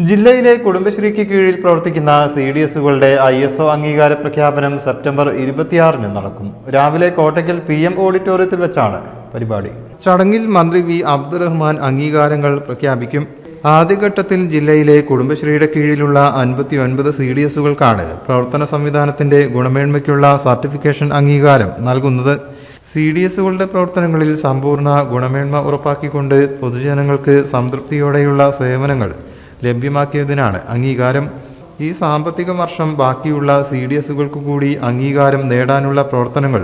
ജില്ലയിലെ കുടുംബശ്രീക്ക് കീഴിൽ പ്രവർത്തിക്കുന്ന CDSകളുടെ ISO അംഗീകാര പ്രഖ്യാപനം സെപ്റ്റംബർ 26-ന് നടക്കും. രാവിലെ കോട്ടയ്ക്കൽ PM ഓഡിറ്റോറിയത്തിൽ വെച്ചാണ് പരിപാടി. ചടങ്ങിൽ മന്ത്രി V. അബ്ദുറഹ്മാൻ അംഗീകാരങ്ങൾ പ്രഖ്യാപിക്കും. ആദ്യഘട്ടത്തിൽ ജില്ലയിലെ കുടുംബശ്രീയുടെ കീഴിലുള്ള 59 CDSകൾക്കാണ് പ്രവർത്തന സംവിധാനത്തിന്റെ ഗുണമേന്മയ്ക്കുള്ള സർട്ടിഫിക്കേഷൻ അംഗീകാരം നൽകുന്നത്. CDSകളുടെ പ്രവർത്തനങ്ങളിൽ സമ്പൂർണ്ണ ഗുണമേന്മ ഉറപ്പാക്കിക്കൊണ്ട് പൊതുജനങ്ങൾക്ക് സംതൃപ്തിയോടെയുള്ള സേവനങ്ങൾ ലഭ്യമാക്കിയതിനാണ് അംഗീകാരം. ഈ സാമ്പത്തിക വർഷം ബാക്കിയുള്ള CDSകൾക്ക് കൂടി അംഗീകാരം നേടാനുള്ള പ്രവർത്തനങ്ങൾ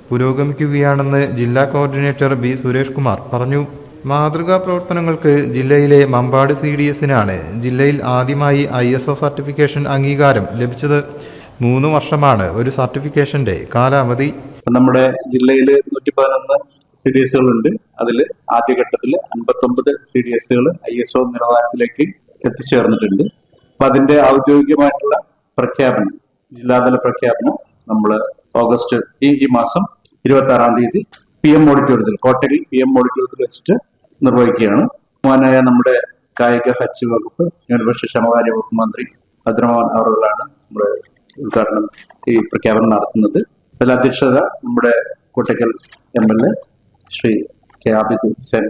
പുരോഗമിക്കുകയാണെന്ന് ജില്ലാ കോർഡിനേറ്റർ B. സുരേഷ് കുമാർ പറഞ്ഞു. മാതൃകാ പ്രവർത്തനങ്ങൾക്ക് ജില്ലയിലെ മമ്പാട് CDSനാണ് ജില്ലയിൽ ആദ്യമായി ISO സർട്ടിഫിക്കേഷൻ അംഗീകാരം ലഭിച്ചത്. 3 വർഷമാണ് ഒരു സർട്ടിഫിക്കേഷന്റെ കാലാവധി. നമ്മുടെ ജില്ലയിൽ 111 CDSകളുണ്ട്. അതിൽ ആദ്യഘട്ടത്തിൽ 59 CDSകൾ ISO നിലവാരത്തിലേക്ക് എത്തിച്ചേർന്നിട്ടുണ്ട്. അപ്പൊ അതിന്റെ ഔദ്യോഗികമായിട്ടുള്ള പ്രഖ്യാപനം, ജില്ലാതല പ്രഖ്യാപനം നമ്മൾ ഓഗസ്റ്റ് ഈ മാസം 26-ാം തീയതി PM ഓഡിറ്റോറിയത്തിൽ, കോട്ടയിൽ PM ഓഡിറ്റോറിയത്തിൽ വെച്ചിട്ട് നിർവഹിക്കുകയാണ്. ബഹുമാനായ നമ്മുടെ കായിക ഹജ്ജ് വകുപ്പ് ന്യൂനപക്ഷ ക്ഷേമകാര്യ വകുപ്പ് മന്ത്രി അബ്ദുറഹ്മാൻ അവറുകളാണ് നമ്മുടെ ഉദ്ഘാടനം, ഈ പ്രഖ്യാപനം നടത്തുന്നത്. അതിൽ അധ്യക്ഷത നമ്മുടെ കോട്ടയ്ക്കൽ MLA ശ്രീ K. ആബിദ് ഹുസൈൻ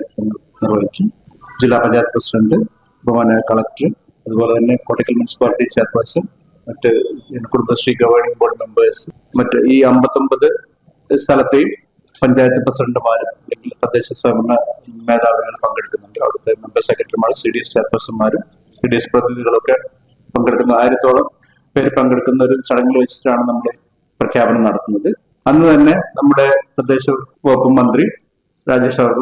നിർവഹിക്കും. ജില്ലാ പഞ്ചായത്ത് പ്രസിഡന്റ്, ബഹുമാനായ കളക്ടർ, അതുപോലെ തന്നെ കോട്ടയ്ക്കൽ മുനിസിപ്പാലിറ്റി ചെയർപേഴ്സൺ, മറ്റ് കുടുംബശ്രീ ഗവേണിംഗ് ബോർഡ് മെമ്പേഴ്സ്, മറ്റ് ഈ 59 സ്ഥലത്തെയും പഞ്ചായത്ത് പ്രസിഡന്റുമാരും അല്ലെങ്കിൽ തദ്ദേശ സ്വയംഭരണ മേധാവികൾ പങ്കെടുക്കുന്നുണ്ട്. അവിടുത്തെ മെമ്പർ സെക്രട്ടറിമാർ, CDS ചെയർപേഴ്സന്മാരും CDS പ്രതിനിധികളൊക്കെ പങ്കെടുക്കുന്ന 1000-ഓളം പേര് പങ്കെടുക്കുന്ന ഒരു ചടങ്ങിൽ വെച്ചിട്ടാണ് നമ്മൾ പ്രഖ്യാപനം നടത്തുന്നത്. അന്ന് തന്നെ നമ്മുടെ തദ്ദേശ വകുപ്പ് മന്ത്രി രാജേഷ് അവർ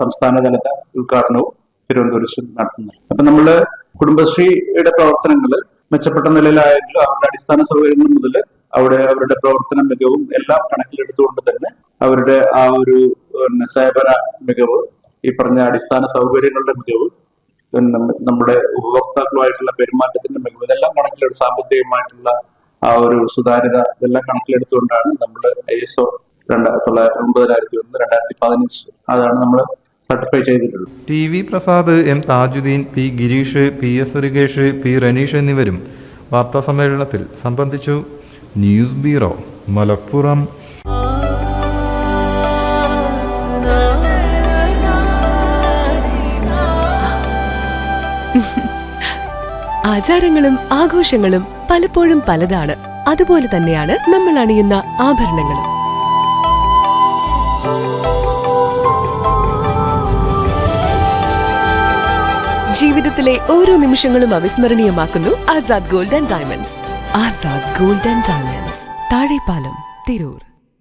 സംസ്ഥാന തലത്തെ ഉദ്ഘാടനവും തിരുവനന്തപുരത്ത് നടത്തുന്നത്. അപ്പൊ നമ്മള് കുടുംബശ്രീയുടെ പ്രവർത്തനങ്ങൾ മെച്ചപ്പെട്ട നിലയിലായെങ്കിലും അവരുടെ അടിസ്ഥാന സൗകര്യങ്ങൾ മുതൽ അവരുടെ പ്രവർത്തന മികവും എല്ലാം കണക്കിലെടുത്തുകൊണ്ട് തന്നെ അവരുടെ ആ ഒരു സേവന മികവ്, ഈ പറഞ്ഞ അടിസ്ഥാന സൗകര്യങ്ങളുടെ മികവ്, നമ്മുടെ ഉപഭോക്താക്കളുമായിട്ടുള്ള പെരുമാറ്റത്തിന്റെ മികവ്, ഇതെല്ലാം കണക്കിലെടുത്ത് സാമ്പത്തികമായിട്ടുള്ള ആ ഒരു സുതാര്യത ഇതെല്ലാം കണക്കിലെടുത്തുകൊണ്ടാണ് നമ്മൾ ISO 9001 2015 അതാണ് നമ്മൾ സർട്ടിഫൈ ചെയ്തിട്ടുള്ളത്. TV Prasad, M. Thajudheen, P. Girish, PS Rikesh, P. Ranish എന്നിവരും വാർത്താ സമ്മേളനത്തിൽ സംബന്ധിച്ചു. News bureau, Malappuram. ആചാരങ്ങളും ആഘോഷങ്ങളും പലപ്പോഴും പലതാണ്. അതുപോലെ തന്നെയാണ് നമ്മൾ അണിയുന്ന ആഭരണങ്ങളും. ജീവിതത്തിലെ ഓരോ നിമിഷങ്ങളും അവിസ്മരണീയമാക്കുന്നു Azad gold and diamonds. Azad gold and diamonds, Thazhepalam, Tirur.